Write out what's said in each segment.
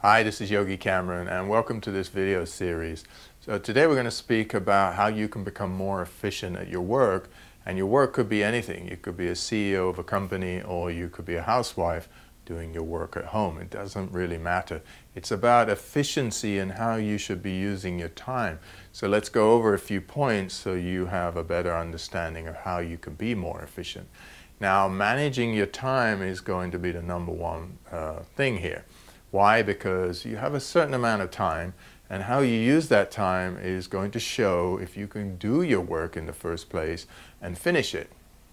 Hi, this is Yogi Cameron and welcome to this video series. So today we're going to speak about how you can become more efficient at your work, and your work could be anything. You could be a CEO of a company or you could be a housewife doing your work at home. It doesn't really matter. It's about efficiency and how you should be using your time. So let's go over a few points so you have a better understanding of how you can be more efficient. Now, managing your time is going to be the number one thing here. Why? Because you have a certain amount of time, and how you use that time is going to show if you can do your work in the first place and finish it.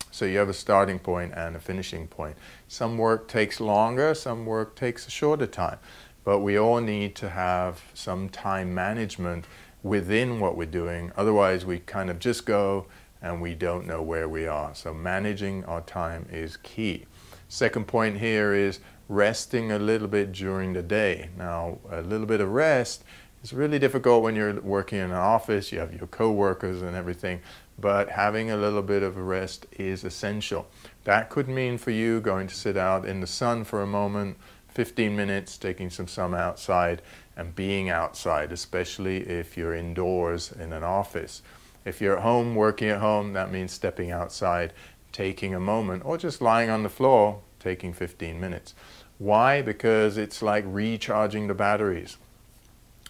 So you have a starting point and a finishing point. Some work takes longer, some work takes a shorter time, but we all need to have some time management within what we're doing. Otherwise we kind of just go and we don't know where we are. So managing our time is key. Second point here is resting a little bit during the day. Now, a little bit of rest is really difficult when you're working in an office, you have your co-workers and everything, but having a little bit of a rest is essential. That could mean for you going to sit out in the sun for a moment, 15 minutes, taking some sun outside and being outside, especially if you're indoors in an office. If you're at home, working at home, that means stepping outside, taking a moment, or just lying on the floor, taking 15 minutes. Why? Because it's like recharging the batteries.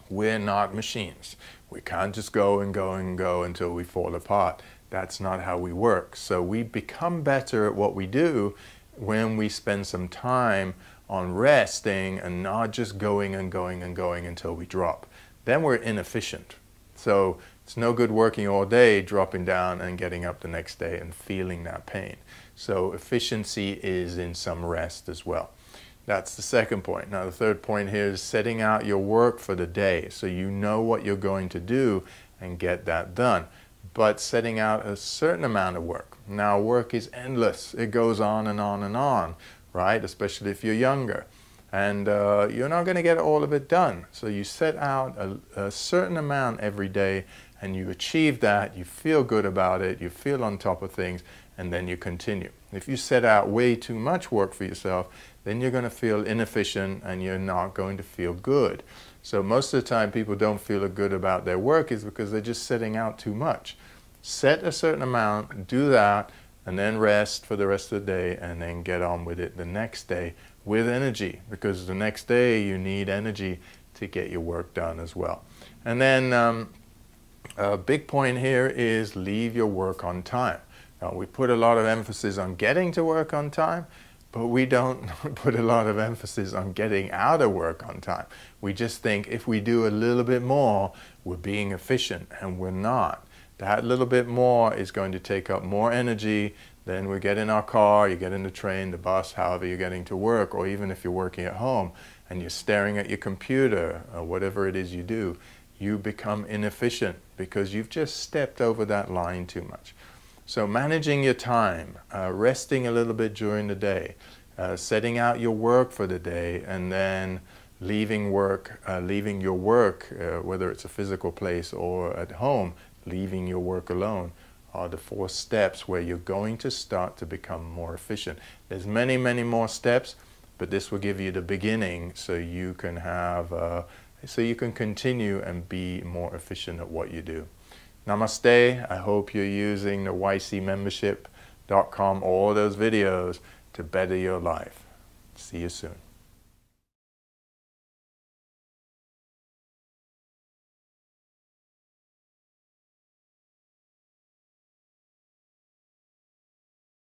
We're not machines. We can't just go and go and go until we fall apart. That's not how we work. So we become better at what we do when we spend some time on resting and not just going and going and going until we drop. Then we're inefficient. So it's no good working all day, dropping down and getting up the next day and feeling that pain. So efficiency is in some rest as well. That's the second point. Now the third point here is setting out your work for the day so you know what you're going to do and get that done. But setting out a certain amount of work. Now work is endless. It goes on and on and on, right? Especially if you're younger. And you're not going to get all of it done. So you set out a certain amount every day and you achieve that, you feel good about it, you feel on top of things, and then you continue. If you set out way too much work for yourself, then you're going to feel inefficient and you're not going to feel good. So most of the time people don't feel good about their work is because they're just setting out too much. Set a certain amount, do that, and then rest for the rest of the day, and then get on with it the next day with energy, because the next day you need energy to get your work done as well. And then a big point here is leave your work on time. Now, we put a lot of emphasis on getting to work on time, but we don't put a lot of emphasis on getting out of work on time. We just think if we do a little bit more, we're being efficient, and we're not. That little bit more is going to take up more energy. Then we get in our car, you get in the train, the bus, however you're getting to work, or even if you're working at home and you're staring at your computer or whatever it is you do, you become inefficient because you've just stepped over that line too much. So managing your time, resting a little bit during the day, setting out your work for the day, and then leaving your work, whether it's a physical place or at home, leaving your work alone, are the 4 steps where you're going to start to become more efficient. There's many, many more steps, but this will give you the beginning so you can have, so you can continue and be more efficient at what you do. Namaste. I hope you're using the ycmembership.com, all those videos to better your life. See you soon.